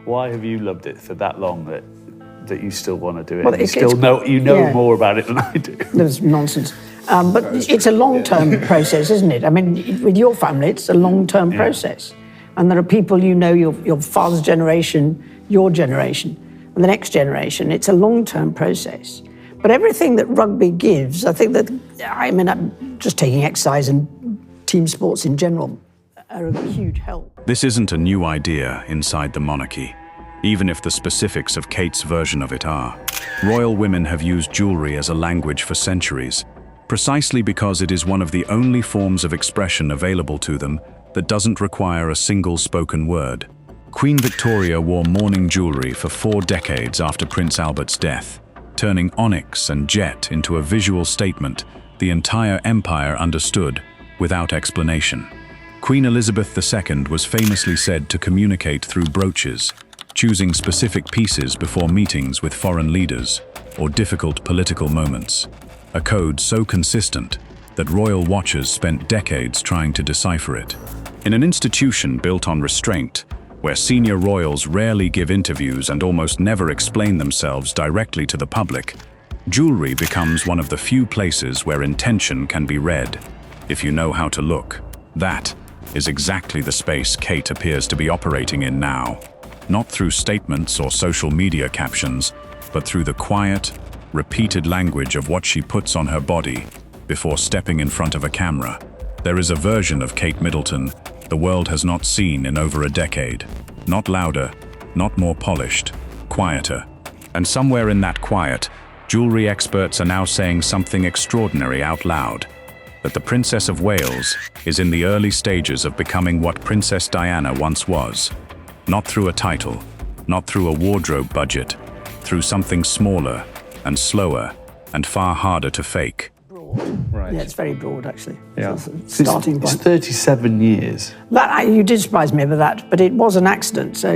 Why have you loved it for that long that you still want to do it? Well, you still know more about it than I do. There's nonsense. But it's a long-term process, isn't it? I mean, with your family, it's a long-term process. And there are people, you know, your father's generation, your generation, and the next generation. It's a long-term process. But everything that rugby gives, I think that, I mean, I'm just taking exercise and team sports in general, are a huge help. This isn't a new idea inside the monarchy, even if the specifics of Kate's version of it are. Royal women have used jewelry as a language for centuries, precisely because it is one of the only forms of expression available to them that doesn't require a single spoken word. Queen Victoria wore mourning jewelry for 4 decades after Prince Albert's death, turning onyx and jet into a visual statement the entire empire understood without explanation. Queen Elizabeth II was famously said to communicate through brooches, choosing specific pieces before meetings with foreign leaders or difficult political moments, a code so consistent that royal watchers spent decades trying to decipher it. In an institution built on restraint, where senior royals rarely give interviews and almost never explain themselves directly to the public, jewelry becomes one of the few places where intention can be read, if you know how to look. That is exactly the space Kate appears to be operating in now, not through statements or social media captions, but through the quiet, repeated language of what she puts on her body before stepping in front of a camera. There is a version of Kate Middleton the world has not seen in over a decade. Not louder, not more polished, quieter. And somewhere in that quiet, jewelry experts are now saying something extraordinary out loud, that the Princess of Wales is in the early stages of becoming what Princess Diana once was. Not through a title, not through a wardrobe budget, through something smaller and slower and far harder to fake. Right. Yeah, it's very broad, actually. Yeah. Starting it's point. 37 years. You did surprise me with that, but it was an accident. So,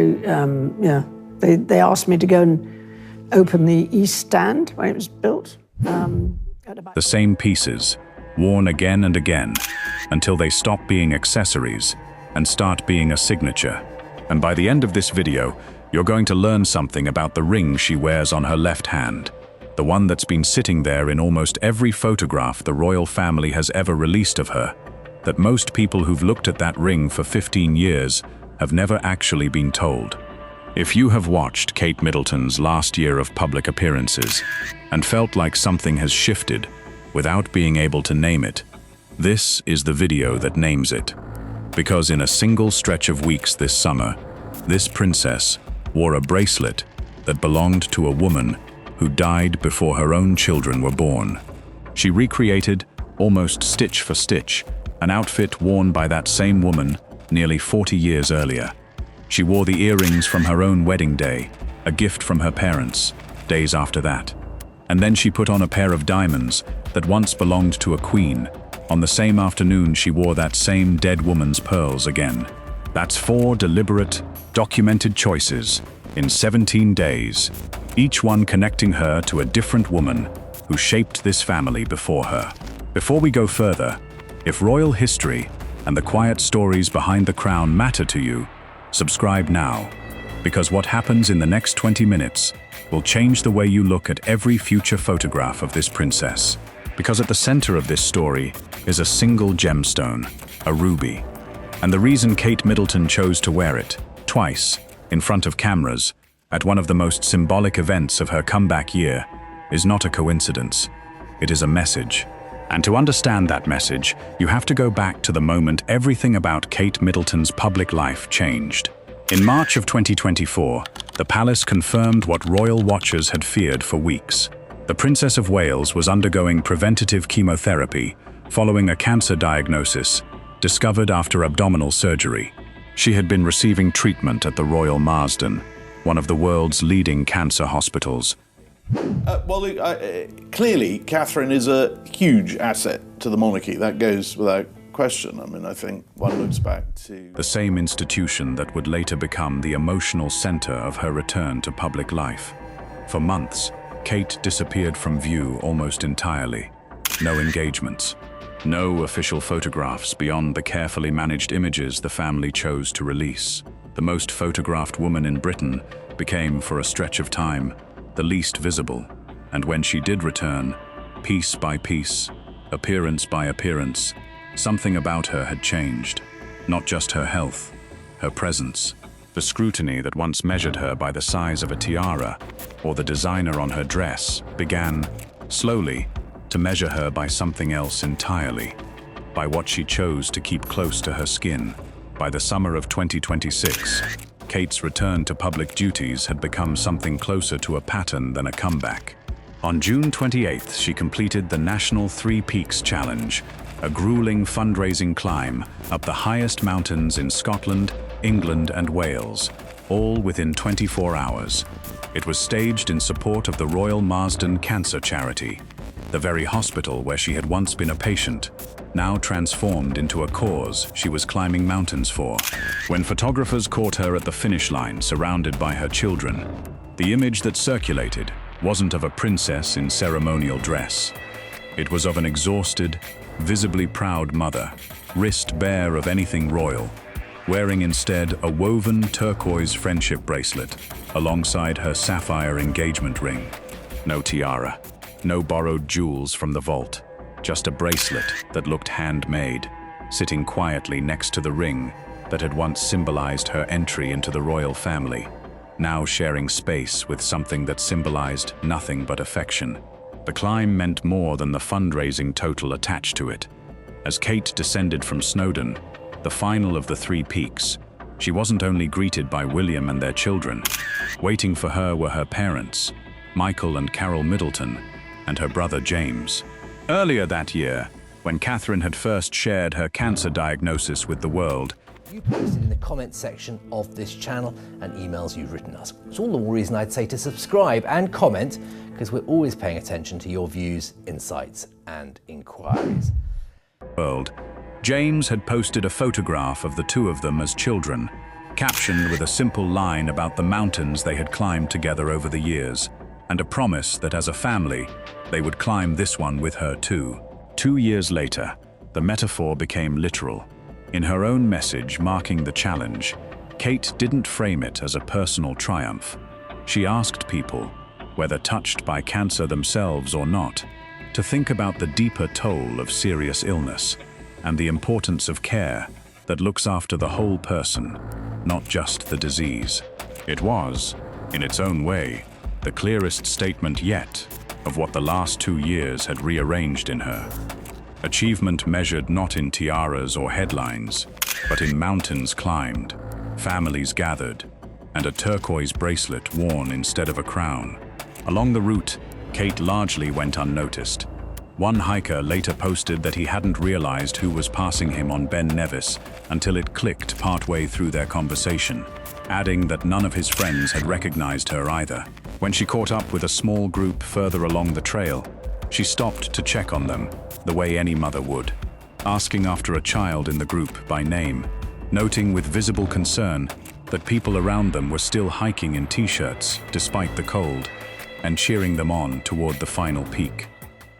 yeah, they asked me to go and open the East Stand when it was built. The same pieces, worn again and again, until they stop being accessories and start being a signature. And by the end of this video, you're going to learn something about the ring she wears on her left hand. The one that's been sitting there in almost every photograph the royal family has ever released of her, that most people who've looked at that ring for 15 years have never actually been told. If you have watched Kate Middleton's last year of public appearances and felt like something has shifted without being able to name it, this is the video that names it. Because in a single stretch of weeks this summer, this princess wore a bracelet that belonged to a woman who died before her own children were born. She recreated, almost stitch for stitch, an outfit worn by that same woman nearly 40 years earlier. She wore the earrings from her own wedding day, a gift from her parents, days after that. And then she put on a pair of diamonds that once belonged to a queen. On the same afternoon, she wore that same dead woman's pearls again. That's 4 deliberate, documented choices in 17 days, each one connecting her to a different woman who shaped this family before her. Before we go further, if royal history and the quiet stories behind the crown matter to you, subscribe now, because what happens in the next 20 minutes will change the way you look at every future photograph of this princess. Because at the center of this story is a single gemstone, a ruby. And the reason Kate Middleton chose to wear it, twice, in front of cameras, at one of the most symbolic events of her comeback year, is not a coincidence. It is a message. And to understand that message, you have to go back to the moment everything about Kate Middleton's public life changed. In March of 2024, the palace confirmed what royal watchers had feared for weeks. The Princess of Wales was undergoing preventative chemotherapy following a cancer diagnosis discovered after abdominal surgery. She had been receiving treatment at the Royal Marsden, one of the world's leading cancer hospitals. Clearly, Catherine is a huge asset to the monarchy. That goes without question. I mean, I think one looks back to the same institution that would later become the emotional center of her return to public life. For months, Kate disappeared from view almost entirely. No engagements, no official photographs beyond the carefully managed images the family chose to release. the most photographed woman in Britain, became, for a stretch of time, the least visible. And when she did return, piece by piece, appearance by appearance, something about her had changed. Not just her health, her presence. The scrutiny that once measured her by the size of a tiara or the designer on her dress began, slowly, to measure her by something else entirely, by what she chose to keep close to her skin. By the summer of 2026, Kate's return to public duties had become something closer to a pattern than a comeback. On June 28th, she completed the National Three Peaks Challenge, a grueling fundraising climb up the highest mountains in Scotland, England, and Wales, all within 24 hours. It was staged in support of the Royal Marsden Cancer Charity, the very hospital where she had once been a patient, now transformed into a cause she was climbing mountains for. When photographers caught her at the finish line surrounded by her children, the image that circulated wasn't of a princess in ceremonial dress. It was of an exhausted, visibly proud mother, wrist bare of anything royal, wearing instead a woven turquoise friendship bracelet alongside her sapphire engagement ring. No tiara, no borrowed jewels from the vault, just a bracelet that looked handmade, sitting quietly next to the ring that had once symbolized her entry into the royal family, now sharing space with something that symbolized nothing but affection. The climb meant more than the fundraising total attached to it. As Kate descended from Snowdon, the final of the Three Peaks, she wasn't only greeted by William and their children. Waiting for her were her parents, Michael and Carol Middleton, and her brother James. Earlier that year, when Catherine had first shared her cancer diagnosis with the world, you posted in the comments section of this channel and emails you've written us. It's all the more reason I'd say to subscribe and comment, because we're always paying attention to your views, insights, and inquiries. James had posted a photograph of the two of them as children, captioned with a simple line about the mountains they had climbed together over the years, and a promise that as a family, they would climb this one with her too. 2 years later, the metaphor became literal. In her own message marking the challenge, Kate didn't frame it as a personal triumph. She asked people, whether touched by cancer themselves or not, to think about the deeper toll of serious illness and the importance of care that looks after the whole person, not just the disease. It was, in its own way, the clearest statement yet of what the last 2 years had rearranged in her. Achievement measured not in tiaras or headlines, but in mountains climbed, families gathered, and a turquoise bracelet worn instead of a crown. Along the route, Kate largely went unnoticed. One hiker later posted that he hadn't realized who was passing him on Ben Nevis until it clicked partway through their conversation, adding that none of his friends had recognized her either. When she caught up with a small group further along the trail, she stopped to check on them, the way any mother would, asking after a child in the group by name, noting with visible concern that people around them were still hiking in t-shirts despite the cold, and cheering them on toward the final peak.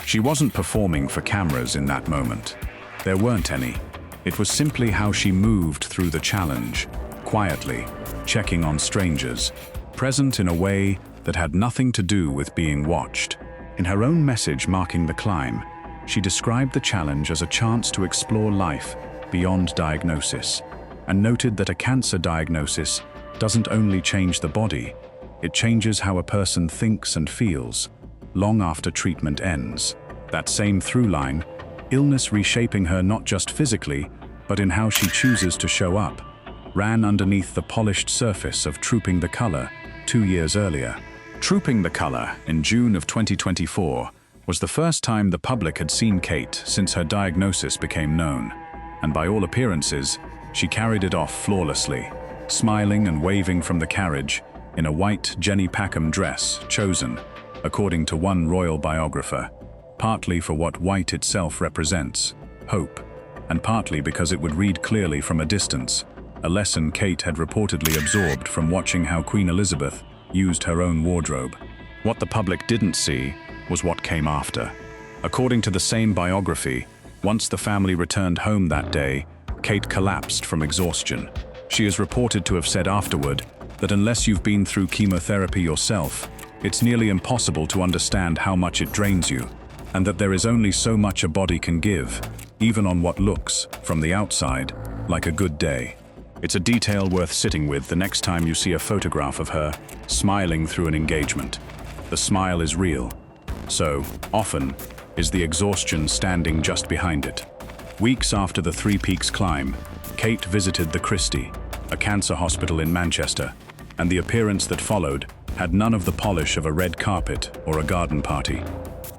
She wasn't performing for cameras in that moment. There weren't any. It was simply how she moved through the challenge, quietly, checking on strangers, present in a way that had nothing to do with being watched. In her own message marking the climb, she described the challenge as a chance to explore life beyond diagnosis, and noted that a cancer diagnosis doesn't only change the body, it changes how a person thinks and feels, long after treatment ends. That same through line, illness reshaping her not just physically, but in how she chooses to show up, ran underneath the polished surface of Trooping the Colour 2 years earlier. Trooping the Colour in June of 2024 was the first time the public had seen Kate since her diagnosis became known, and by all appearances, she carried it off flawlessly, smiling and waving from the carriage in a white Jenny Packham dress chosen, according to one royal biographer, partly for what white itself represents, hope, and partly because it would read clearly from a distance, a lesson Kate had reportedly absorbed from watching how Queen Elizabeth used her own wardrobe. What the public didn't see was what came after. According to the same biography, once the family returned home that day, Kate collapsed from exhaustion. She is reported to have said afterward that unless you've been through chemotherapy yourself, it's nearly impossible to understand how much it drains you, and that there is only so much a body can give, even on what looks, from the outside, like a good day. It's a detail worth sitting with the next time you see a photograph of her smiling through an engagement. The smile is real. So, often, is the exhaustion standing just behind it. Weeks after the Three Peaks climb, Kate visited the Christie, a cancer hospital in Manchester, and the appearance that followed had none of the polish of a red carpet or a garden party.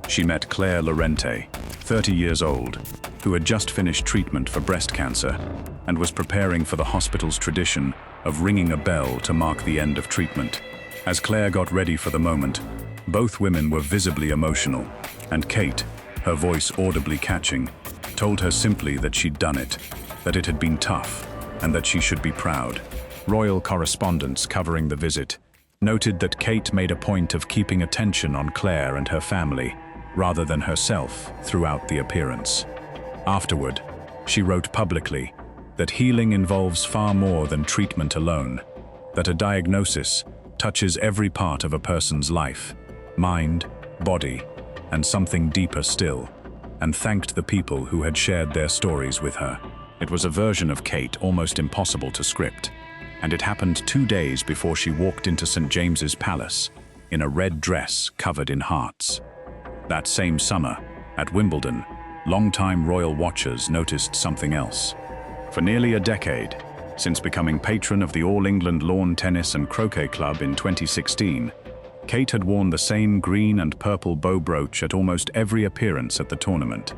She met Claire Lorente, 30 years old, who had just finished treatment for breast cancer and was preparing for the hospital's tradition of ringing a bell to mark the end of treatment. As Claire got ready for the moment, both women were visibly emotional, and Kate, her voice audibly catching, told her simply that she'd done it, that it had been tough, and that she should be proud. Royal correspondents covering the visit noted that Kate made a point of keeping attention on Claire and her family, rather than herself, throughout the appearance. Afterward, she wrote publicly that healing involves far more than treatment alone, that a diagnosis touches every part of a person's life, mind, body, and something deeper still, and thanked the people who had shared their stories with her. It was a version of Kate almost impossible to script, and it happened 2 days before she walked into St. James's Palace in a red dress covered in hearts. That same summer, at Wimbledon, longtime royal watchers noticed something else. For nearly a decade, since becoming patron of the All England Lawn Tennis and Croquet Club in 2016, Kate had worn the same green and purple bow brooch at almost every appearance at the tournament.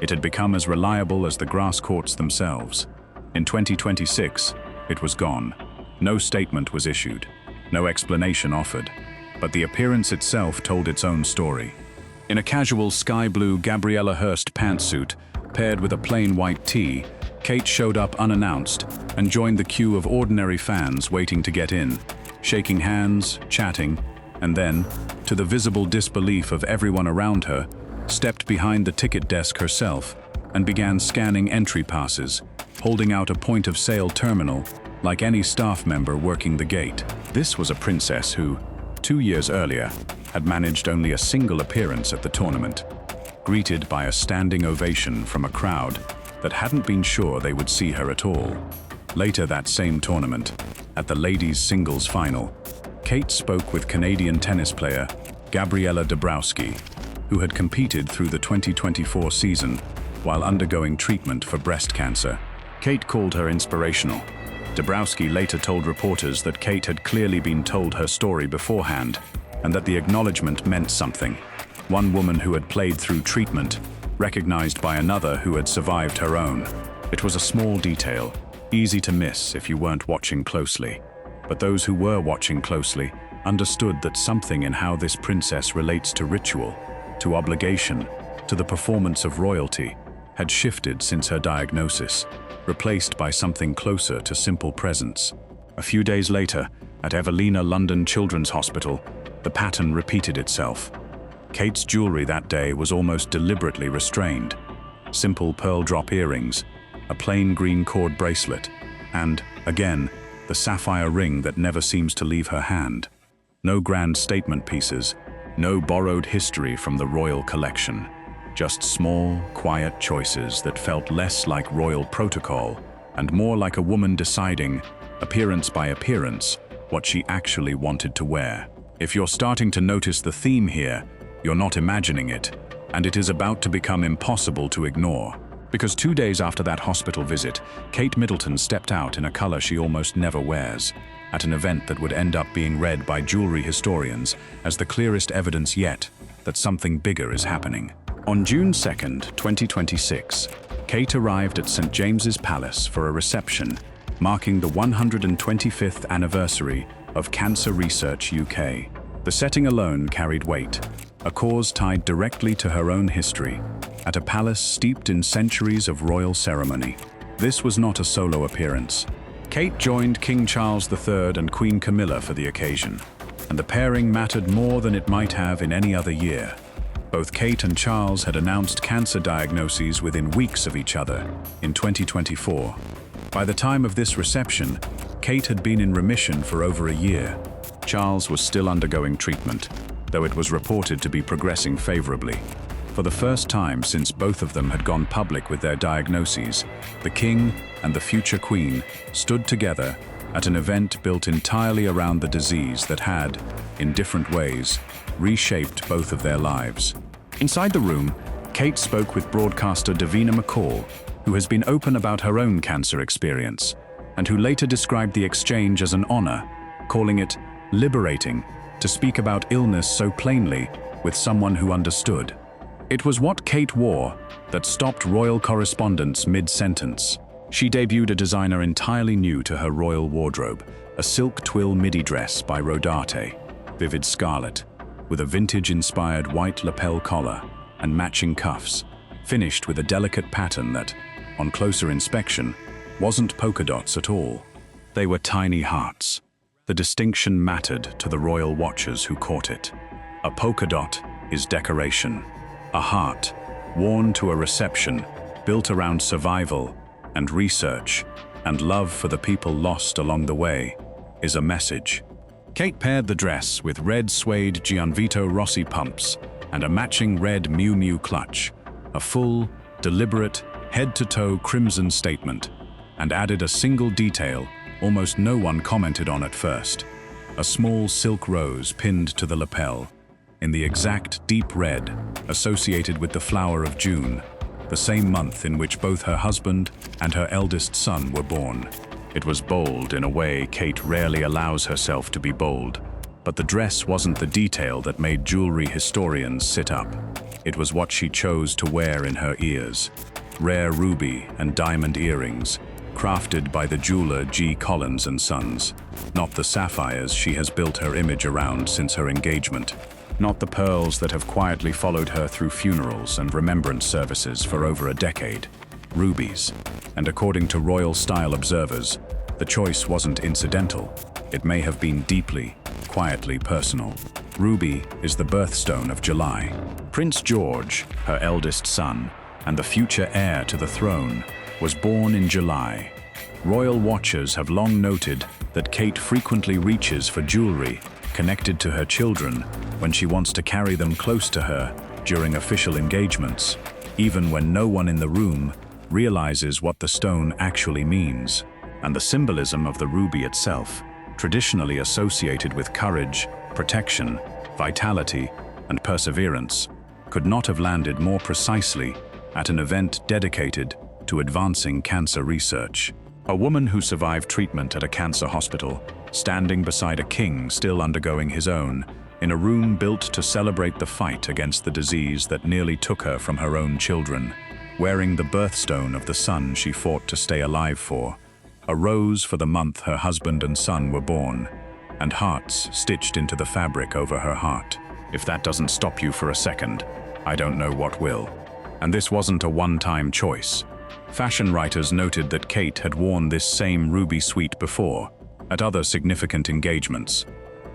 It had become as reliable as the grass courts themselves. In 2026, it was gone. No statement was issued, no explanation offered, but the appearance itself told its own story. In a casual sky blue Gabriella Hearst pantsuit, paired with a plain white tee, Kate showed up unannounced and joined the queue of ordinary fans waiting to get in, shaking hands, chatting, and then, to the visible disbelief of everyone around her, stepped behind the ticket desk herself and began scanning entry passes, holding out a point-of-sale terminal like any staff member working the gate. This was a princess who, 2 years earlier, had managed only a single appearance at the tournament, greeted by a standing ovation from a crowd that hadn't been sure they would see her at all. Later that same tournament, at the ladies' singles final, Kate spoke with Canadian tennis player Gabriella Dabrowski, who had competed through the 2024 season while undergoing treatment for breast cancer. Kate called her inspirational. Dabrowski later told reporters that Kate had clearly been told her story beforehand, and that the acknowledgement meant something. One woman who had played through treatment, recognized by another who had survived her own. It was a small detail, easy to miss if you weren't watching closely. But those who were watching closely understood that something in how this princess relates to ritual, to obligation, to the performance of royalty, had shifted since her diagnosis, replaced by something closer to simple presence. A few days later, at Evelina London Children's Hospital, the pattern repeated itself. Kate's jewelry that day was almost deliberately restrained. Simple pearl drop earrings, a plain green cord bracelet, and, again, the sapphire ring that never seems to leave her hand. No grand statement pieces, no borrowed history from the royal collection. Just small, quiet choices that felt less like royal protocol and more like a woman deciding, appearance by appearance, what she actually wanted to wear. If you're starting to notice the theme here, you're not imagining it, and it is about to become impossible to ignore. Because 2 days after that hospital visit, Kate Middleton stepped out in a color she almost never wears, at an event that would end up being read by jewelry historians as the clearest evidence yet that something bigger is happening. On June 2nd, 2026, Kate arrived at St. James's Palace for a reception marking the 125th anniversary of Cancer Research UK. The setting alone carried weight, a cause tied directly to her own history, at a palace steeped in centuries of royal ceremony. This was not a solo appearance. Kate joined King Charles III and Queen Camilla for the occasion, and the pairing mattered more than it might have in any other year. Both Kate and Charles had announced cancer diagnoses within weeks of each other in 2024. By the time of this reception, Kate had been in remission for over a year. Charles was still undergoing treatment, though it was reported to be progressing favorably. For the first time since both of them had gone public with their diagnoses, the king and the future queen stood together at an event built entirely around the disease that had, in different ways, reshaped both of their lives. Inside the room, Kate spoke with broadcaster Davina McCall, who has been open about her own cancer experience, and who later described the exchange as an honor, calling it liberating to speak about illness so plainly with someone who understood. It was what Kate wore that stopped royal correspondence mid-sentence. She debuted a designer entirely new to her royal wardrobe, a silk twill midi dress by Rodarte, vivid scarlet, with a vintage-inspired white lapel collar and matching cuffs, finished with a delicate pattern that, on closer inspection, wasn't polka dots at all. They were tiny hearts. The distinction mattered to the royal watchers who caught it. A polka dot is decoration. A heart, worn to a reception, built around survival and research and love for the people lost along the way, is a message. Kate paired the dress with red suede Gianvito Rossi pumps and a matching red Miu Miu clutch, a full, deliberate, head-to-toe crimson statement, and added a single detail almost no one commented on at first: a small silk rose pinned to the lapel, in the exact deep red associated with the flower of June, the same month in which both her husband and her eldest son were born. It was bold in a way Kate rarely allows herself to be bold, but the dress wasn't the detail that made jewelry historians sit up. It was what she chose to wear in her ears: rare ruby and diamond earrings, crafted by the jeweler G. Collins & Sons, not the sapphires she has built her image around since her engagement. Not the pearls that have quietly followed her through funerals and remembrance services for over a decade. Rubies. And according to royal style observers, the choice wasn't incidental. It may have been deeply, quietly personal. Ruby is the birthstone of July. Prince George, her eldest son, and the future heir to the throne, was born in July. Royal watchers have long noted that Kate frequently reaches for jewelry connected to her children when she wants to carry them close to her during official engagements, even when no one in the room realizes what the stone actually means. And the symbolism of the ruby itself, traditionally associated with courage, protection, vitality, and perseverance, could not have landed more precisely at an event dedicated to advancing cancer research. A woman who survived treatment at a cancer hospital, standing beside a king still undergoing his own, in a room built to celebrate the fight against the disease that nearly took her from her own children, wearing the birthstone of the son she fought to stay alive for, a rose for the month her husband and son were born, and hearts stitched into the fabric over her heart. If that doesn't stop you for a second, I don't know what will. And this wasn't a one-time choice. Fashion writers noted that Kate had worn this same ruby suite before, at other significant engagements,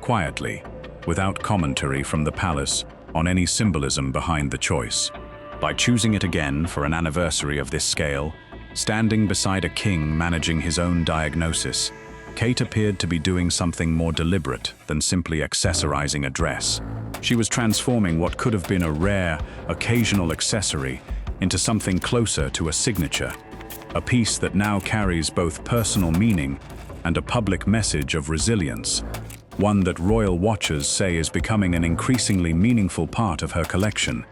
quietly, without commentary from the palace on any symbolism behind the choice. By choosing it again for an anniversary of this scale, standing beside a king managing his own diagnosis, Kate appeared to be doing something more deliberate than simply accessorizing a dress. She was transforming what could have been a rare, occasional accessory into something closer to a signature, a piece that now carries both personal meaning and a public message of resilience, one that royal watchers say is becoming an increasingly meaningful part of her collection,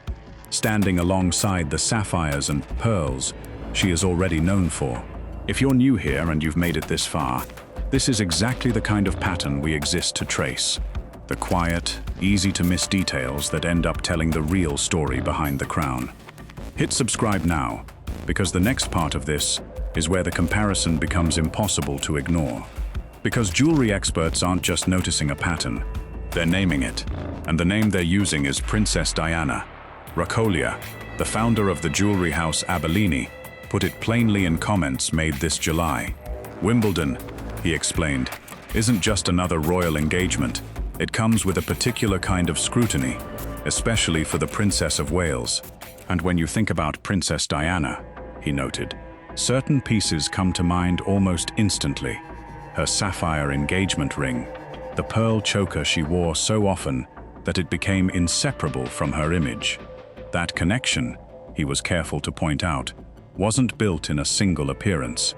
standing alongside the sapphires and pearls she is already known for. If you're new here and you've made it this far, this is exactly the kind of pattern we exist to trace. The quiet, easy-to-miss details that end up telling the real story behind the crown. Hit subscribe now, because the next part of this is where the comparison becomes impossible to ignore. Because jewelry experts aren't just noticing a pattern, they're naming it. And the name they're using is Princess Diana. Racolia, the founder of the jewelry house Abelini, put it plainly in comments made this July. Wimbledon, he explained, isn't just another royal engagement. It comes with a particular kind of scrutiny, especially for the Princess of Wales. And when you think about Princess Diana, he noted, certain pieces come to mind almost instantly. Her sapphire engagement ring, the pearl choker she wore so often that it became inseparable from her image. That connection, he was careful to point out, wasn't built in a single appearance.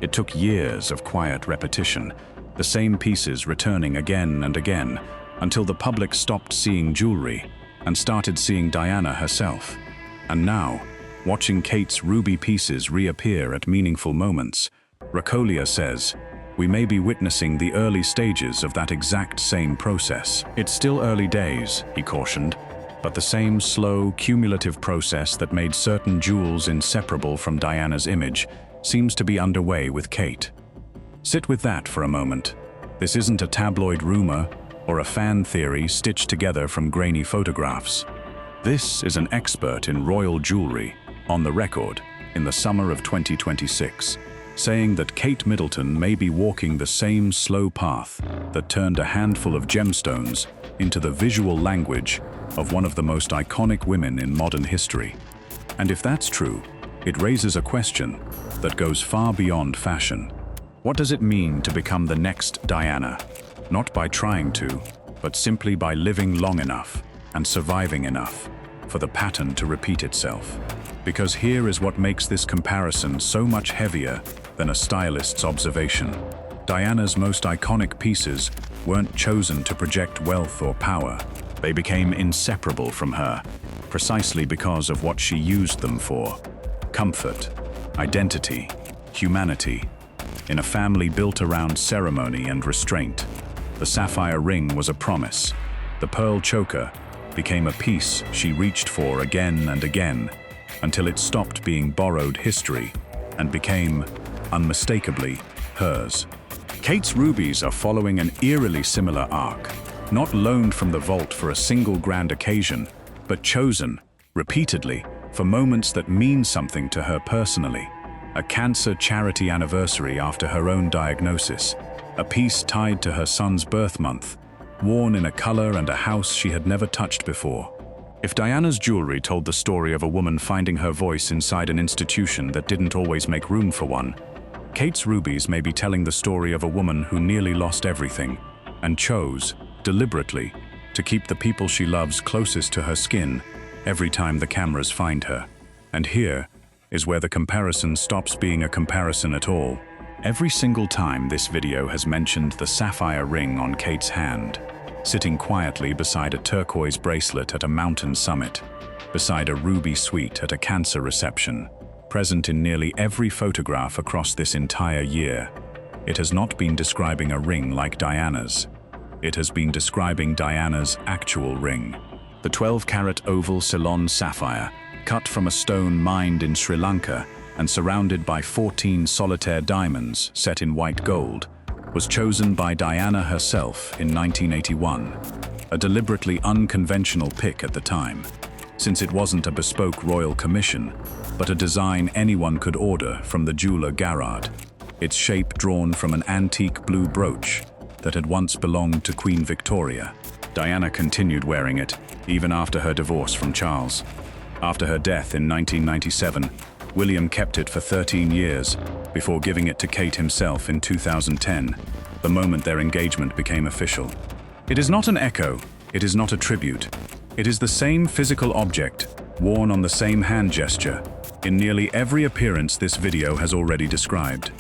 It took years of quiet repetition, the same pieces returning again and again, until the public stopped seeing jewelry and started seeing Diana herself. And now, watching Kate's ruby pieces reappear at meaningful moments, Reques says, we may be witnessing the early stages of that exact same process. It's still early days, he cautioned, but the same slow, cumulative process that made certain jewels inseparable from Diana's image seems to be underway with Kate. Sit with that for a moment. This isn't a tabloid rumor or a fan theory stitched together from grainy photographs. This is an expert in royal jewelry on the record in the summer of 2026, saying that Kate Middleton may be walking the same slow path that turned a handful of gemstones into the visual language of one of the most iconic women in modern history. And if that's true, it raises a question that goes far beyond fashion. What does it mean to become the next Diana? Not by trying to, but simply by living long enough and surviving enough for the pattern to repeat itself. Because here is what makes this comparison so much heavier than a stylist's observation. Diana's most iconic pieces weren't chosen to project wealth or power. They became inseparable from her, precisely because of what she used them for. Comfort, identity, humanity. In a family built around ceremony and restraint, the sapphire ring was a promise. The pearl choker became a piece she reached for again and again, until it stopped being borrowed history and became, unmistakably, hers. Kate's rubies are following an eerily similar arc, not loaned from the vault for a single grand occasion, but chosen, repeatedly, for moments that mean something to her personally. A cancer charity anniversary after her own diagnosis, a piece tied to her son's birth month, worn in a color and a house she had never touched before. If Diana's jewelry told the story of a woman finding her voice inside an institution that didn't always make room for one, Kate's rubies may be telling the story of a woman who nearly lost everything and chose, deliberately, to keep the people she loves closest to her skin every time the cameras find her. And here is where the comparison stops being a comparison at all. Every single time this video has mentioned the sapphire ring on Kate's hand, sitting quietly beside a turquoise bracelet at a mountain summit, beside a ruby suite at a cancer reception, present in nearly every photograph across this entire year, it has not been describing a ring like Diana's. It has been describing Diana's actual ring. The 12-carat oval Ceylon sapphire, cut from a stone mined in Sri Lanka and surrounded by 14 solitaire diamonds set in white gold, was chosen by Diana herself in 1981, a deliberately unconventional pick at the time, since it wasn't a bespoke royal commission, but a design anyone could order from the jeweler Garter, its shape drawn from an antique blue brooch that had once belonged to Queen Victoria. Diana continued wearing it, even after her divorce from Charles. After her death in 1997, William kept it for 13 years, before giving it to Kate himself in 2010, the moment their engagement became official. It is not an echo, it is not a tribute. It is the same physical object, worn on the same hand gesture, in nearly every appearance this video has already described.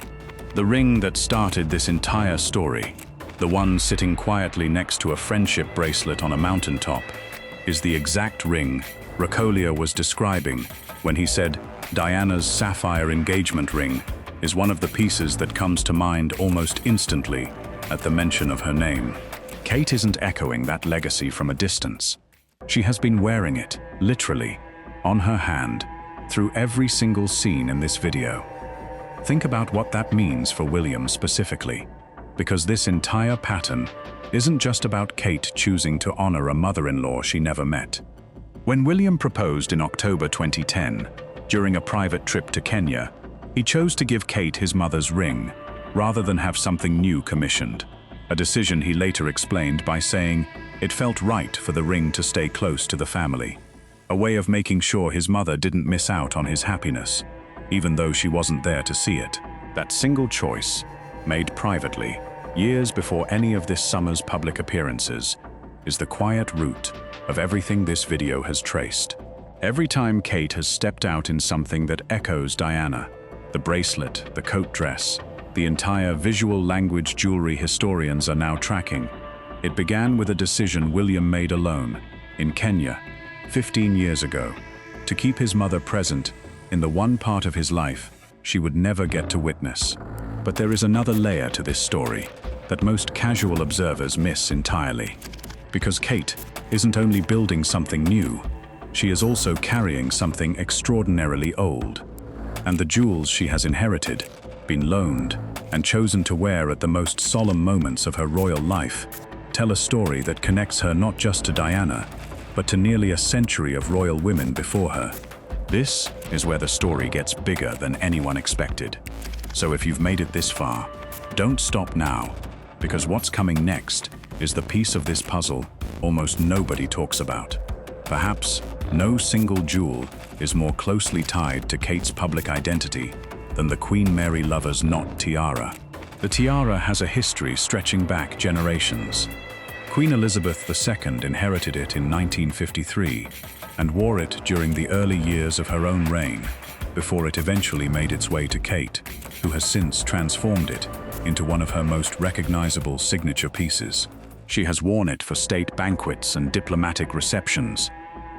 The ring that started this entire story, the one sitting quietly next to a friendship bracelet on a mountaintop, is the exact ring Reques was describing when he said Diana's sapphire engagement ring is one of the pieces that comes to mind almost instantly at the mention of her name. Kate isn't echoing that legacy from a distance. She has been wearing it, literally, on her hand, through every single scene in this video. Think about what that means for William specifically, because this entire pattern isn't just about Kate choosing to honor a mother-in-law she never met. When William proposed in October 2010, during a private trip to Kenya, he chose to give Kate his mother's ring, rather than have something new commissioned, a decision he later explained by saying it felt right for the ring to stay close to the family, a way of making sure his mother didn't miss out on his happiness. even though she wasn't there to see it. That single choice, made privately, years before any of this summer's public appearances, is the quiet root of everything this video has traced. Every time Kate has stepped out in something that echoes Diana, the bracelet, the coat dress, the entire visual language jewelry historians are now tracking, it began with a decision William made alone, in Kenya, 15 years ago, to keep his mother present in the one part of his life she would never get to witness. But there is another layer to this story that most casual observers miss entirely. Because Kate isn't only building something new, she is also carrying something extraordinarily old. And the jewels she has inherited, been loaned, and chosen to wear at the most solemn moments of her royal life, tell a story that connects her not just to Diana, but to nearly a century of royal women before her. This is where the story gets bigger than anyone expected. So if you've made it this far, don't stop now, because what's coming next is the piece of this puzzle almost nobody talks about. Perhaps no single jewel is more closely tied to Kate's public identity than the Queen Mary lover's knot tiara. The tiara has a history stretching back generations. Queen Elizabeth II inherited it in 1953 and wore it during the early years of her own reign, before it eventually made its way to Kate, who has since transformed it into one of her most recognizable signature pieces. She has worn it for state banquets and diplomatic receptions,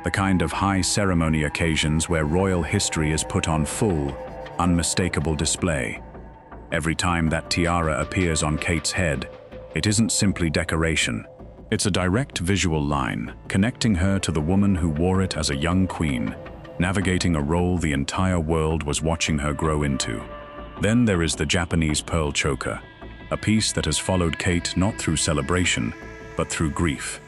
the kind of high ceremony occasions where royal history is put on full, unmistakable display. Every time that tiara appears on Kate's head, it isn't simply decoration. It's a direct visual line, connecting her to the woman who wore it as a young queen, navigating a role the entire world was watching her grow into. Then there is the Japanese pearl choker, a piece that has followed Kate not through celebration, but through grief,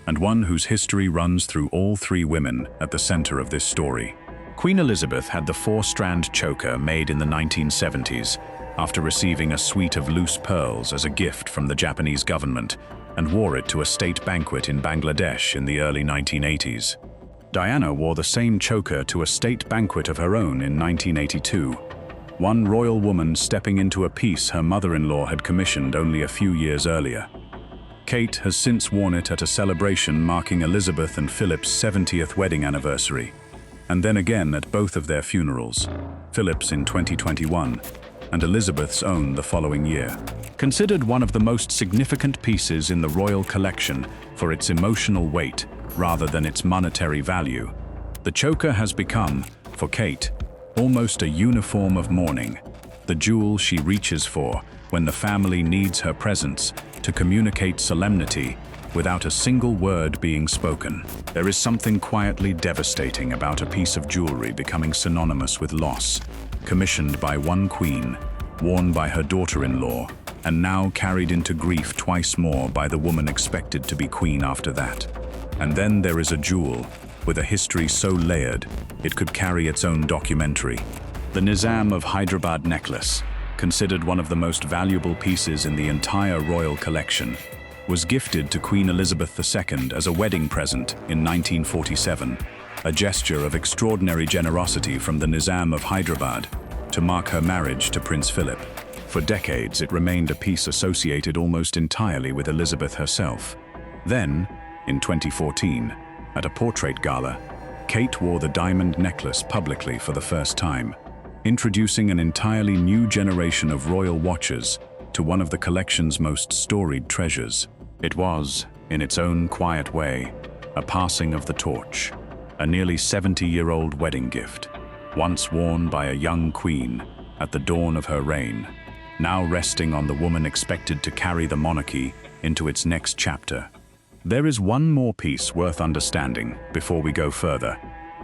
and one whose history runs through all three women at the center of this story. Queen Elizabeth had the 4-strand choker made in the 1970s after receiving a suite of loose pearls as a gift from the Japanese government, and wore it to a state banquet in Bangladesh in the early 1980s. Diana wore the same choker to a state banquet of her own in 1982, one royal woman stepping into a piece her mother-in-law had commissioned only a few years earlier. Kate has since worn it at a celebration marking Elizabeth and Philip's 70th wedding anniversary, and then again at both of their funerals, Philip's in 2021 and Elizabeth's own the following year. Considered one of the most significant pieces in the royal collection for its emotional weight rather than its monetary value, the choker has become, for Kate, almost a uniform of mourning, the jewel she reaches for when the family needs her presence to communicate solemnity without a single word being spoken. There is something quietly devastating about a piece of jewelry becoming synonymous with loss, commissioned by one queen, worn by her daughter-in-law, and now carried into grief twice more by the woman expected to be queen after that. And then there is a jewel with a history so layered it could carry its own documentary. The Nizam of Hyderabad necklace, considered one of the most valuable pieces in the entire royal collection, was gifted to Queen Elizabeth II as a wedding present in 1947, a gesture of extraordinary generosity from the Nizam of Hyderabad to mark her marriage to Prince Philip. For decades, it remained a piece associated almost entirely with Elizabeth herself. Then, in 2014, at a portrait gala, Kate wore the diamond necklace publicly for the first time, introducing an entirely new generation of royal watchers to one of the collection's most storied treasures. It was, in its own quiet way, a passing of the torch, a nearly 70-year-old wedding gift, once worn by a young queen at the dawn of her reign, now resting on the woman expected to carry the monarchy into its next chapter. There is one more piece worth understanding before we go further,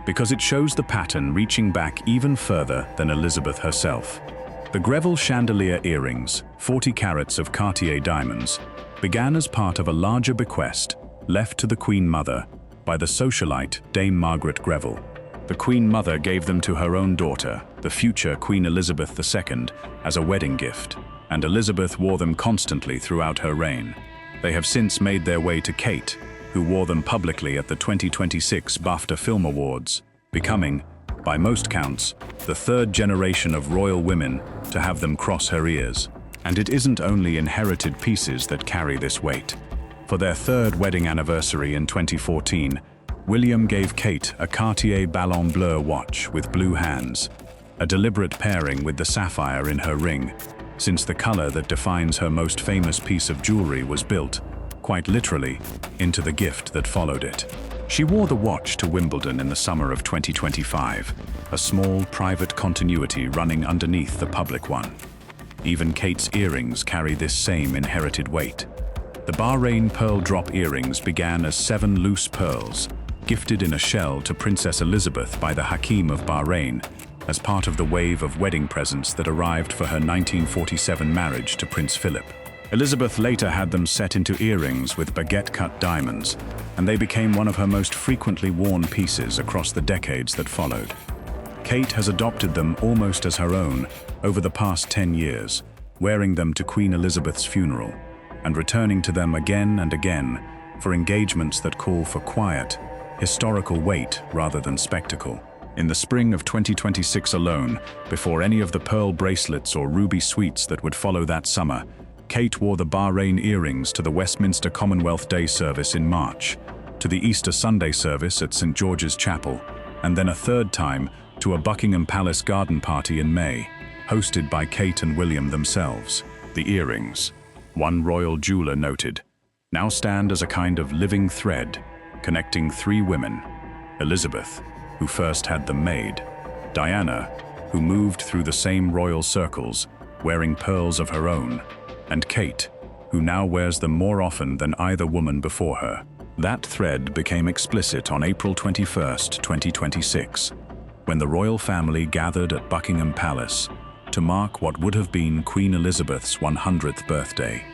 because it shows the pattern reaching back even further than Elizabeth herself. The Greville chandelier earrings, 40 carats of Cartier diamonds, began as part of a larger bequest left to the Queen Mother by the socialite Dame Margaret Greville. The Queen Mother gave them to her own daughter, the future Queen Elizabeth II, as a wedding gift, and Elizabeth wore them constantly throughout her reign. They have since made their way to Kate, who wore them publicly at the 2026 BAFTA Film Awards, becoming by most counts, the third generation of royal women to have them cross her ears. And it isn't only inherited pieces that carry this weight. For their third wedding anniversary in 2014, William gave Kate a Cartier Ballon Bleu watch with blue hands, a deliberate pairing with the sapphire in her ring, since the color that defines her most famous piece of jewelry was built, quite literally, into the gift that followed it. She wore the watch to Wimbledon in the summer of 2025, a small private continuity running underneath the public one. Even Kate's earrings carry this same inherited weight. The Bahrain pearl drop earrings began as 7 loose pearls, gifted in a shell to Princess Elizabeth by the Hakim of Bahrain, as part of the wave of wedding presents that arrived for her 1947 marriage to Prince Philip. Elizabeth later had them set into earrings with baguette-cut diamonds, and they became one of her most frequently worn pieces across the decades that followed. Kate has adopted them almost as her own over the past 10 years, wearing them to Queen Elizabeth's funeral, and returning to them again and again for engagements that call for quiet, historical weight rather than spectacle. In the spring of 2026 alone, before any of the pearl bracelets or ruby suites that would follow that summer, Kate wore the Bahrain earrings to the Westminster Commonwealth Day service in March, to the Easter Sunday service at St. George's Chapel, and then a third time to a Buckingham Palace garden party in May, hosted by Kate and William themselves. The earrings, one royal jeweler noted, now stand as a kind of living thread connecting 3 women: Elizabeth, who first had them made; Diana, who moved through the same royal circles, wearing pearls of her own; and Kate, who now wears them more often than either woman before her. That thread became explicit on April 21, 2026, when the royal family gathered at Buckingham Palace to mark what would have been Queen Elizabeth's 100th birthday.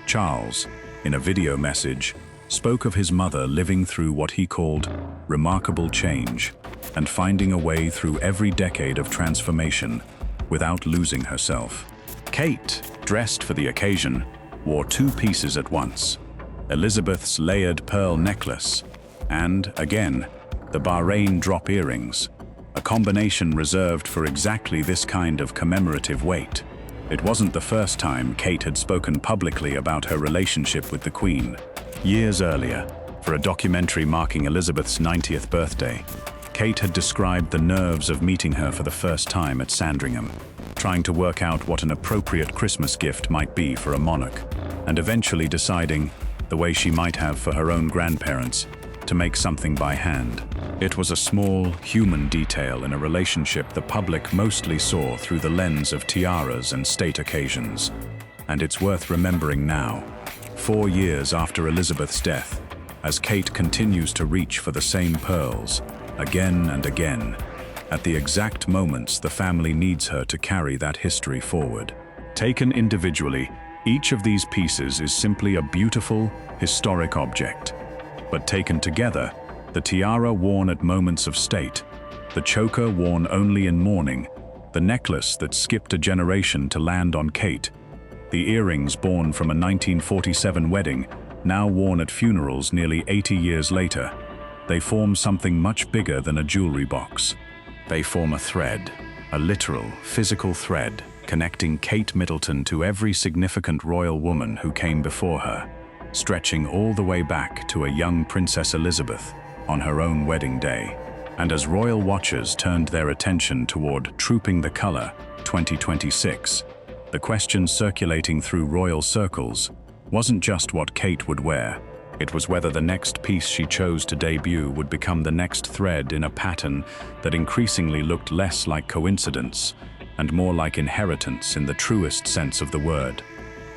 Charles, in a video message, spoke of his mother living through what he called remarkable change and finding a way through every decade of transformation without losing herself. Kate, dressed for the occasion, wore 2 pieces at once: Elizabeth's layered pearl necklace and, again, the Bahrain drop earrings, a combination reserved for exactly this kind of commemorative weight. It wasn't the first time Kate had spoken publicly about her relationship with the Queen. Years earlier, for a documentary marking Elizabeth's 90th birthday, Kate had described the nerves of meeting her for the first time at Sandringham, trying to work out what an appropriate Christmas gift might be for a monarch, and eventually deciding, the way she might have for her own grandparents, to make something by hand. It was a small, human detail in a relationship the public mostly saw through the lens of tiaras and state occasions. And it's worth remembering now, 4 years after Elizabeth's death, as Kate continues to reach for the same pearls, again and again, at the exact moments the family needs her to carry that history forward. Taken individually, each of these pieces is simply a beautiful, historic object. But taken together, the tiara worn at moments of state, the choker worn only in mourning, the necklace that skipped a generation to land on Kate, the earrings born from a 1947 wedding, now worn at funerals nearly 80 years later, they form something much bigger than a jewelry box. They form a thread, a literal, physical thread, connecting Kate Middleton to every significant royal woman who came before her, stretching all the way back to a young Princess Elizabeth on her own wedding day. And as royal watchers turned their attention toward Trooping the Colour 2026, the question circulating through royal circles wasn't just what Kate would wear, it was whether the next piece she chose to debut would become the next thread in a pattern that increasingly looked less like coincidence and more like inheritance in the truest sense of the word.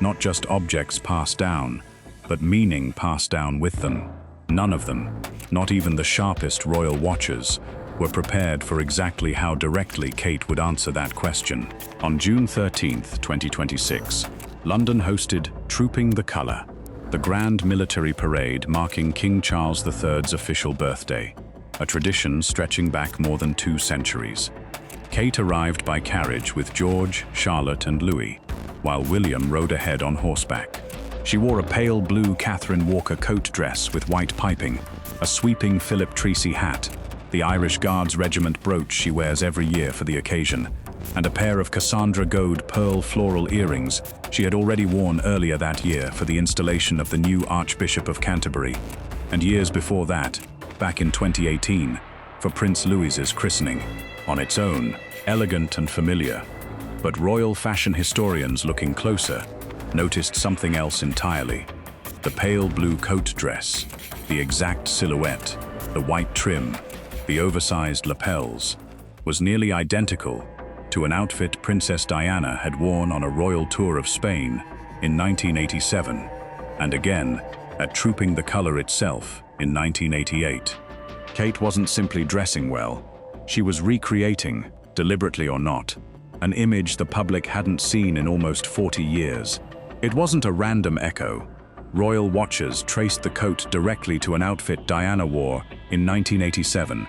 Not just objects passed down, but meaning passed down with them. None of them, not even the sharpest royal watchers, were prepared for exactly how directly Kate would answer that question. On June 13, 2026, London hosted Trooping the Colour, the grand military parade marking King Charles III's official birthday, a tradition stretching back more than 2 centuries. Kate arrived by carriage with George, Charlotte, and Louis, while William rode ahead on horseback. She wore a pale blue Catherine Walker coat dress with white piping, a sweeping Philip Treacy hat, the Irish Guards Regiment brooch she wears every year for the occasion, and a pair of Cassandra gold pearl floral earrings she had already worn earlier that year for the installation of the new Archbishop of Canterbury, and years before that, back in 2018, for Prince Louis's christening. On its own, elegant and familiar, but royal fashion historians looking closer noticed something else entirely. The pale blue coat dress, the exact silhouette, the white trim, the oversized lapels, was nearly identical to an outfit Princess Diana had worn on a royal tour of Spain in 1987, and again at Trooping the Colour itself in 1988. Kate wasn't simply dressing well, she was recreating, deliberately or not, an image the public hadn't seen in almost 40 years. It wasn't a random echo. Royal watchers traced the coat directly to an outfit Diana wore in 1987,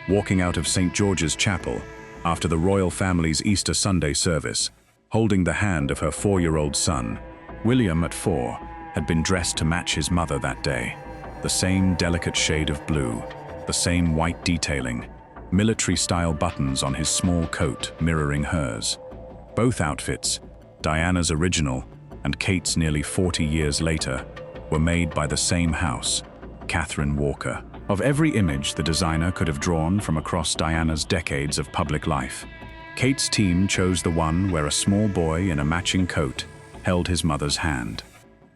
walking out of St. George's Chapel after the royal family's Easter Sunday service, holding the hand of her 4-year-old son. William, at 4, had been dressed to match his mother that day. The same delicate shade of blue, the same white detailing, military-style buttons on his small coat mirroring hers. Both outfits, Diana's original and Kate's nearly 40 years later, were made by the same house, Catherine Walker. Of every image the designer could have drawn from across Diana's decades of public life, Kate's team chose the one where a small boy in a matching coat held his mother's hand.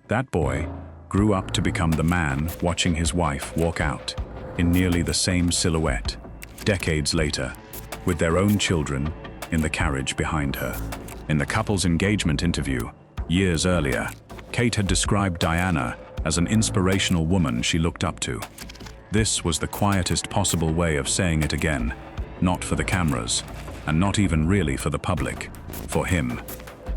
That boy grew up to become the man watching his wife walk out in nearly the same silhouette, decades later, with their own children in the carriage behind her. In the couple's engagement interview, years earlier, Kate had described Diana as an inspirational woman she looked up to. This was the quietest possible way of saying it again, not for the cameras, and not even really for the public, for him.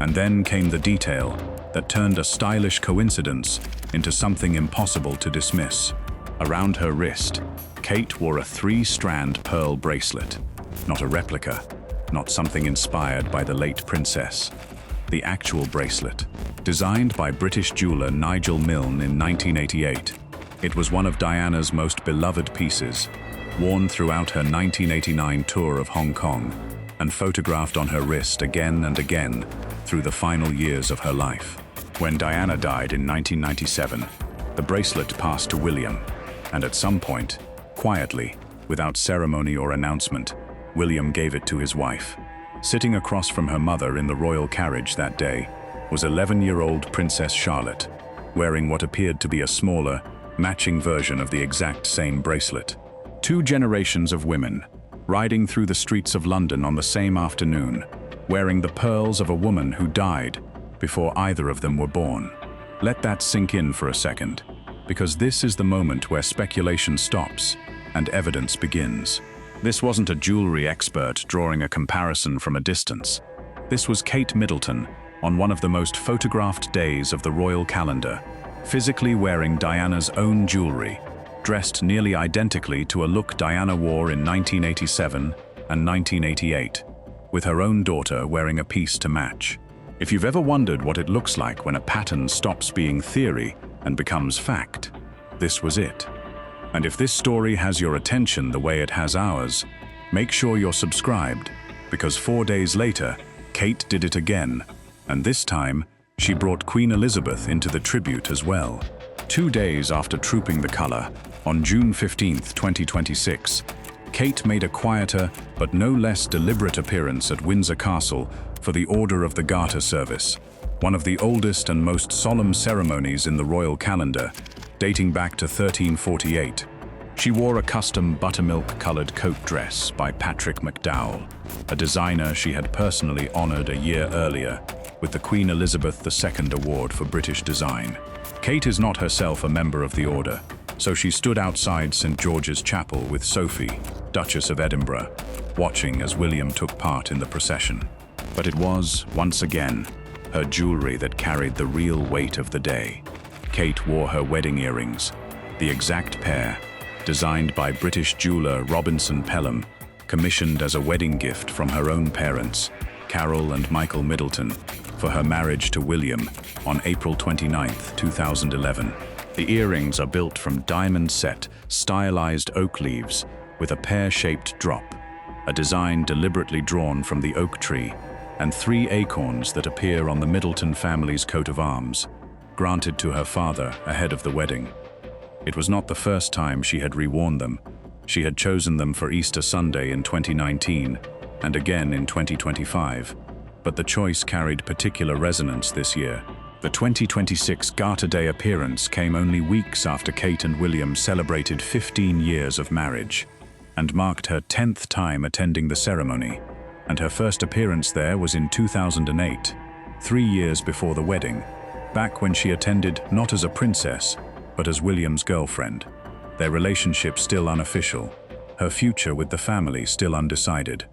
And then came the detail that turned a stylish coincidence into something impossible to dismiss. Around her wrist, Kate wore a 3-strand pearl bracelet, not a replica, not something inspired by the late princess. The actual bracelet, designed by British jeweler Nigel Milne in 1988. It was one of Diana's most beloved pieces, worn throughout her 1989 tour of Hong Kong, and photographed on her wrist again and again through the final years of her life. When Diana died in 1997, the bracelet passed to William, and at some point, quietly, without ceremony or announcement, William gave it to his wife. Sitting across from her mother in the royal carriage that day was 11-year-old Princess Charlotte, wearing what appeared to be a smaller, matching version of the exact same bracelet. 2 generations of women, riding through the streets of London on the same afternoon, wearing the pearls of a woman who died before either of them were born. Let that sink in for a second, because this is the moment where speculation stops and evidence begins. This wasn't a jewelry expert drawing a comparison from a distance. This was Kate Middleton on one of the most photographed days of the royal calendar, physically wearing Diana's own jewelry, dressed nearly identically to a look Diana wore in 1987 and 1988, with her own daughter wearing a piece to match. If you've ever wondered what it looks like when a pattern stops being theory and becomes fact, this was it. And if this story has your attention the way it has ours, make sure you're subscribed, because 4 days later, Kate did it again, and this time, she brought Queen Elizabeth into the tribute as well. 2 days after Trooping the Colour, on June 15, 2026, Kate made a quieter but no less deliberate appearance at Windsor Castle for the Order of the Garter service, one of the oldest and most solemn ceremonies in the royal calendar, dating back to 1348. She wore a custom buttermilk-coloured coat dress by Patrick McDowell, a designer she had personally honoured a year earlier with the Queen Elizabeth II Award for British Design. Kate is not herself a member of the order, so she stood outside St. George's Chapel with Sophie, Duchess of Edinburgh, watching as William took part in the procession. But it was, once again, her jewelry that carried the real weight of the day. Kate wore her wedding earrings, the exact pair, designed by British jeweler Robinson Pelham, commissioned as a wedding gift from her own parents, Carol and Michael Middleton, for her marriage to William on April 29, 2011. The earrings are built from diamond-set, stylized oak leaves with a pear-shaped drop, a design deliberately drawn from the oak tree, and 3 acorns that appear on the Middleton family's coat of arms, granted to her father ahead of the wedding. It was not the first time she had reworn them. She had chosen them for Easter Sunday in 2019 and again in 2025, but the choice carried particular resonance this year. The 2026 Garter Day appearance came only weeks after Kate and William celebrated 15 years of marriage and marked her 10th time attending the ceremony, and her first appearance there was in 2008, 3 years before the wedding, back when she attended not as a princess, but as William's girlfriend, their relationship still unofficial, her future with the family still undecided.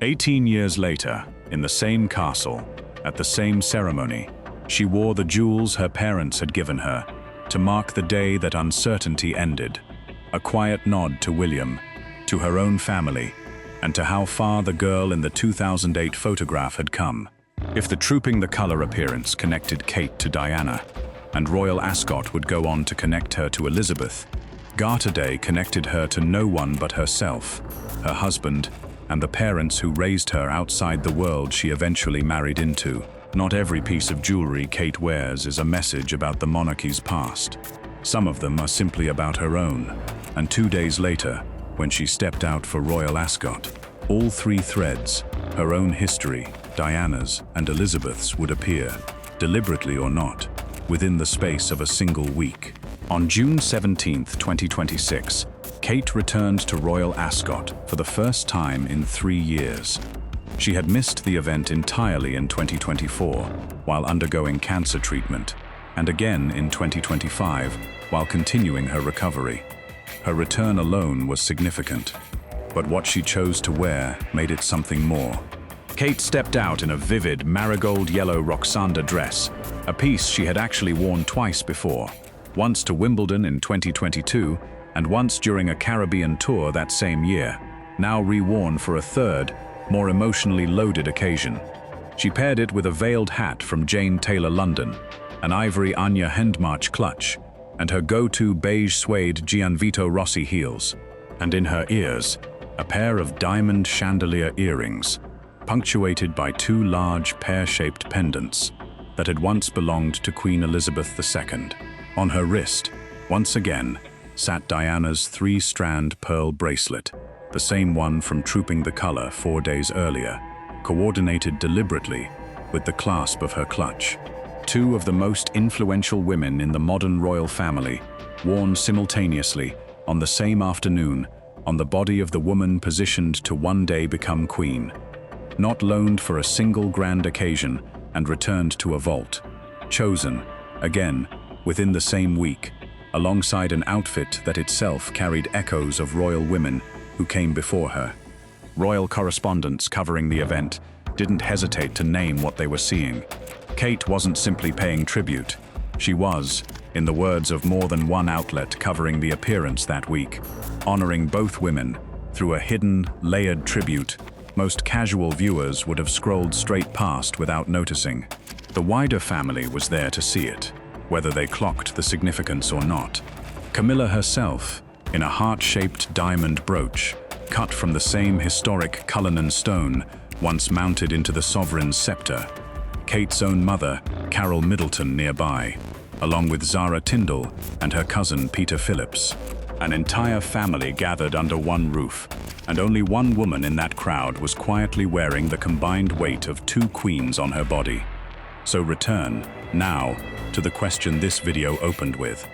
18 years later, in the same castle, at the same ceremony, she wore the jewels her parents had given her to mark the day that uncertainty ended, a quiet nod to William, to her own family, and to how far the girl in the 2008 photograph had come. If the Trooping the Colour appearance connected Kate to Diana, and Royal Ascot would go on to connect her to Elizabeth, Garter Day connected her to no one but herself, her husband, and the parents who raised her outside the world she eventually married into. Not every piece of jewelry Kate wears is a message about the monarchy's past. Some of them are simply about her own, and 2 days later, when she stepped out for Royal Ascot, all 3 threads, her own history, Diana's, and Elizabeth's, would appear, deliberately or not, within the space of a single week. On June 17, 2026, Kate returned to Royal Ascot for the first time in 3 years. She had missed the event entirely in 2024 while undergoing cancer treatment, and again in 2025 while continuing her recovery. Her return alone was significant, but what she chose to wear made it something more. Kate stepped out in a vivid marigold yellow Roxanda dress, a piece she had actually worn twice before, once to Wimbledon in 2022 and once during a Caribbean tour that same year, now reworn for a third, more emotionally loaded occasion. She paired it with a veiled hat from Jane Taylor London, an ivory Anya Hendmarch clutch, and her go-to beige suede Gianvito Rossi heels, and in her ears, a pair of diamond chandelier earrings, punctuated by 2 large pear-shaped pendants that had once belonged to Queen Elizabeth II. On her wrist, once again, sat Diana's 3-strand pearl bracelet, the same one from Trooping the Colour 4 days earlier, coordinated deliberately with the clasp of her clutch. 2 of the most influential women in the modern royal family, worn simultaneously on the same afternoon on the body of the woman positioned to one day become queen. Not loaned for a single grand occasion and returned to a vault. Chosen, again, within the same week, alongside an outfit that itself carried echoes of royal women who came before her. Royal correspondents covering the event didn't hesitate to name what they were seeing. Kate wasn't simply paying tribute. She was, in the words of more than one outlet covering the appearance that week, honoring both women through a hidden, layered tribute most casual viewers would have scrolled straight past without noticing. The wider family was there to see it, whether they clocked the significance or not. Camilla herself, in a heart-shaped diamond brooch, cut from the same historic Cullinan stone once mounted into the sovereign's scepter. Kate's own mother, Carol Middleton, nearby, along with Zara Tyndall and her cousin Peter Phillips. An entire family gathered under one roof, and only one woman in that crowd was quietly wearing the combined weight of 2 queens on her body. So return, now, to the question this video opened with.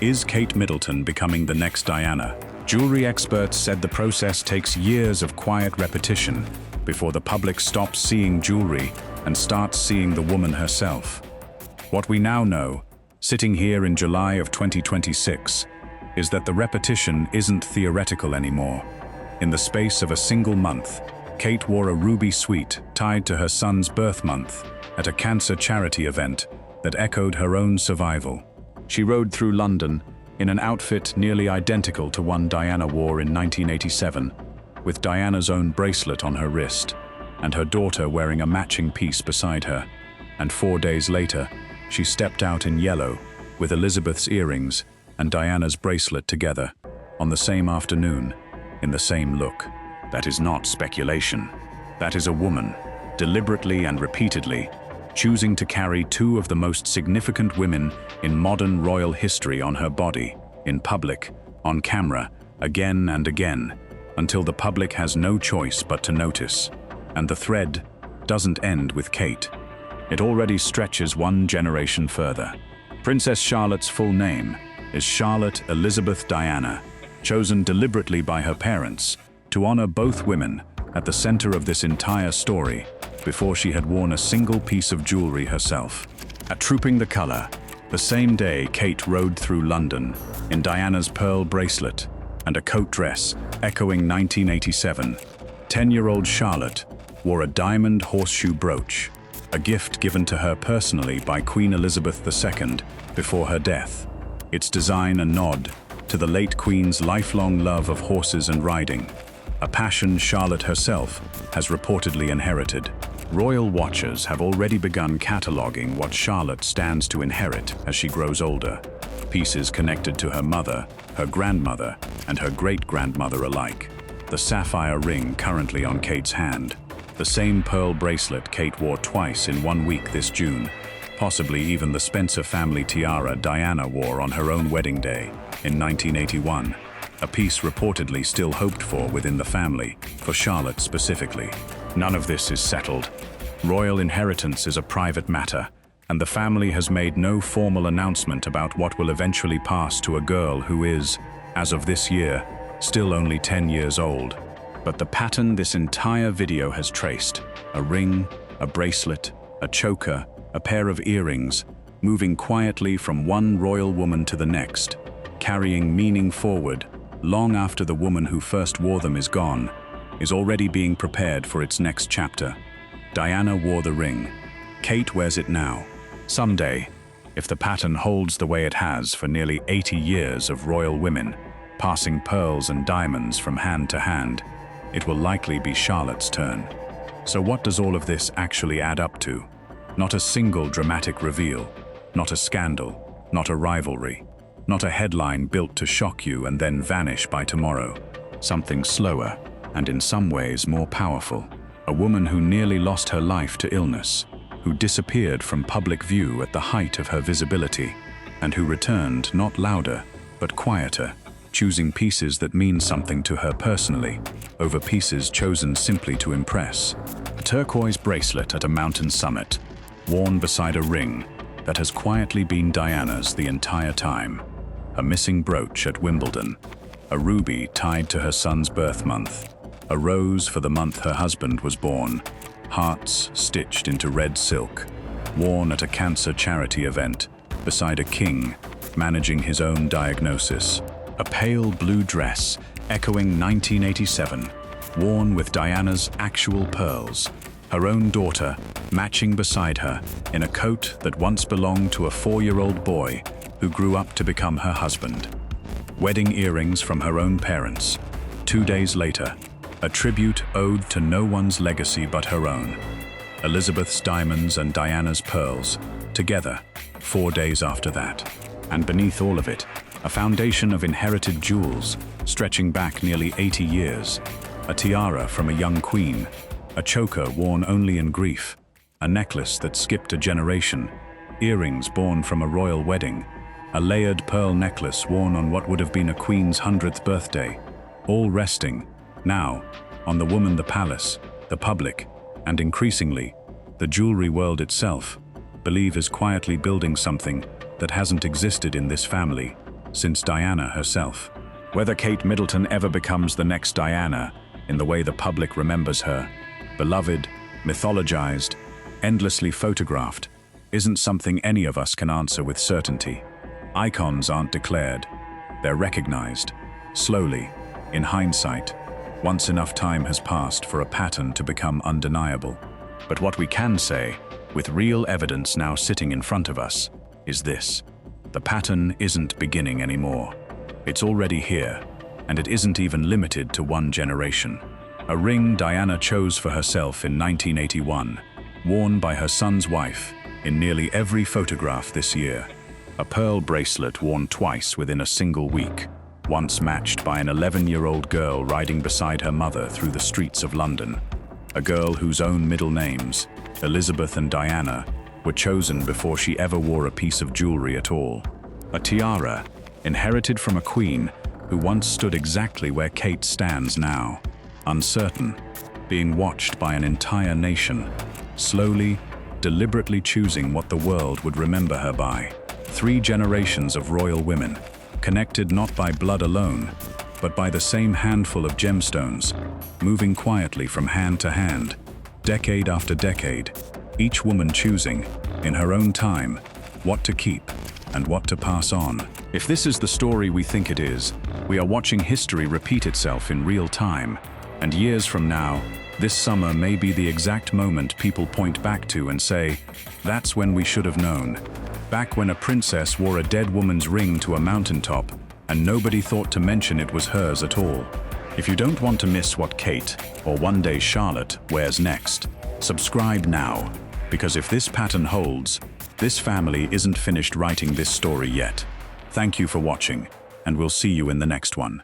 Is Kate Middleton becoming the next Diana? Jewelry experts said the process takes years of quiet repetition before the public stops seeing jewelry and starts seeing the woman herself. What we now know, sitting here in July of 2026, is that the repetition isn't theoretical anymore. In the space of a single month, Kate wore a ruby suite tied to her son's birth month at a cancer charity event that echoed her own survival. She rode through London in an outfit nearly identical to one Diana wore in 1987, with Diana's own bracelet on her wrist, and her daughter wearing a matching piece beside her. And 4 days later, she stepped out in yellow, with Elizabeth's earrings and Diana's bracelet together, on the same afternoon. in the same look. That is not speculation. That is a woman, deliberately and repeatedly, choosing to carry two of the most significant women in modern royal history on her body, in public, on camera, again and again, until the public has no choice but to notice. And the thread doesn't end with Kate. It already stretches one generation further. Princess Charlotte's full name is Charlotte Elizabeth Diana, chosen deliberately by her parents to honor both women at the center of this entire story before she had worn a single piece of jewelry herself. At Trooping the Colour, the same day Kate rode through London in Diana's pearl bracelet and a coat dress echoing 1987, 10-year-old Charlotte wore a diamond horseshoe brooch, a gift given to her personally by Queen Elizabeth II before her death. Its design a nod to the late Queen's lifelong love of horses and riding, a passion Charlotte herself has reportedly inherited. Royal watchers have already begun cataloguing what Charlotte stands to inherit as she grows older. Pieces connected to her mother, her grandmother, and her great-grandmother alike. The sapphire ring currently on Kate's hand. The same pearl bracelet Kate wore twice in 1 week this June. Possibly even the Spencer family tiara Diana wore on her own wedding day in 1981. A piece reportedly still hoped for within the family, for Charlotte specifically. None of this is settled. Royal inheritance is a private matter, and the family has made no formal announcement about what will eventually pass to a girl who is, as of this year, still only 10 years old. But the pattern this entire video has traced, a ring, a bracelet, a choker, a pair of earrings, moving quietly from one royal woman to the next, carrying meaning forward, long after the woman who first wore them is gone, is already being prepared for its next chapter. Diana wore the ring. Kate wears it now. Someday, if the pattern holds the way it has for nearly 80 years of royal women, passing pearls and diamonds from hand to hand, it will likely be Charlotte's turn. So what does all of this actually add up to? Not a single dramatic reveal, not a scandal, not a rivalry, not a headline built to shock you and then vanish by tomorrow. Something slower, and in some ways more powerful. A woman who nearly lost her life to illness, who disappeared from public view at the height of her visibility, and who returned not louder, but quieter, choosing pieces that mean something to her personally, over pieces chosen simply to impress. A turquoise bracelet at a mountain summit, worn beside a ring that has quietly been Diana's the entire time. A missing brooch at Wimbledon, a ruby tied to her son's birth month, a rose for the month her husband was born, hearts stitched into red silk, worn at a cancer charity event beside a king managing his own diagnosis. A pale blue dress echoing 1987, worn with Diana's actual pearls, her own daughter matching beside her in a coat that once belonged to a 4-year-old boy who grew up to become her husband. Wedding earrings from her own parents. 2 days later, a tribute owed to no one's legacy but her own. Elizabeth's diamonds and Diana's pearls, together, 4 days after that. And beneath all of it, a foundation of inherited jewels stretching back nearly 80 years. A tiara from a young queen, a choker worn only in grief, a necklace that skipped a generation, earrings born from a royal wedding, a layered pearl necklace worn on what would have been a queen's 100th birthday, all resting, now, on the woman the palace, the public, and increasingly, the jewelry world itself, believe is quietly building something that hasn't existed in this family since Diana herself. Whether Kate Middleton ever becomes the next Diana in the way the public remembers her, beloved, mythologized, endlessly photographed, isn't something any of us can answer with certainty. Icons aren't declared, they're recognized, slowly, in hindsight, once enough time has passed for a pattern to become undeniable. But what we can say, with real evidence now sitting in front of us, is this: the pattern isn't beginning anymore. It's already here, and it isn't even limited to one generation. A ring Diana chose for herself in 1981, worn by her son's wife in nearly every photograph this year. A pearl bracelet worn twice within a single week, once matched by an 11-year-old girl riding beside her mother through the streets of London. A girl whose own middle names, Elizabeth and Diana, were chosen before she ever wore a piece of jewelry at all. A tiara, inherited from a queen who once stood exactly where Kate stands now, uncertain, being watched by an entire nation, slowly, deliberately choosing what the world would remember her by. 3 generations of royal women, connected not by blood alone, but by the same handful of gemstones, moving quietly from hand to hand, decade after decade, each woman choosing, in her own time, what to keep and what to pass on. If this is the story we think it is, we are watching history repeat itself in real time, and years from now, this summer may be the exact moment people point back to and say, that's when we should have known. Back when a princess wore a dead woman's ring to a mountaintop, and nobody thought to mention it was hers at all. If you don't want to miss what Kate, or one day Charlotte, wears next, subscribe now, because if this pattern holds, this family isn't finished writing this story yet. Thank you for watching, and we'll see you in the next one.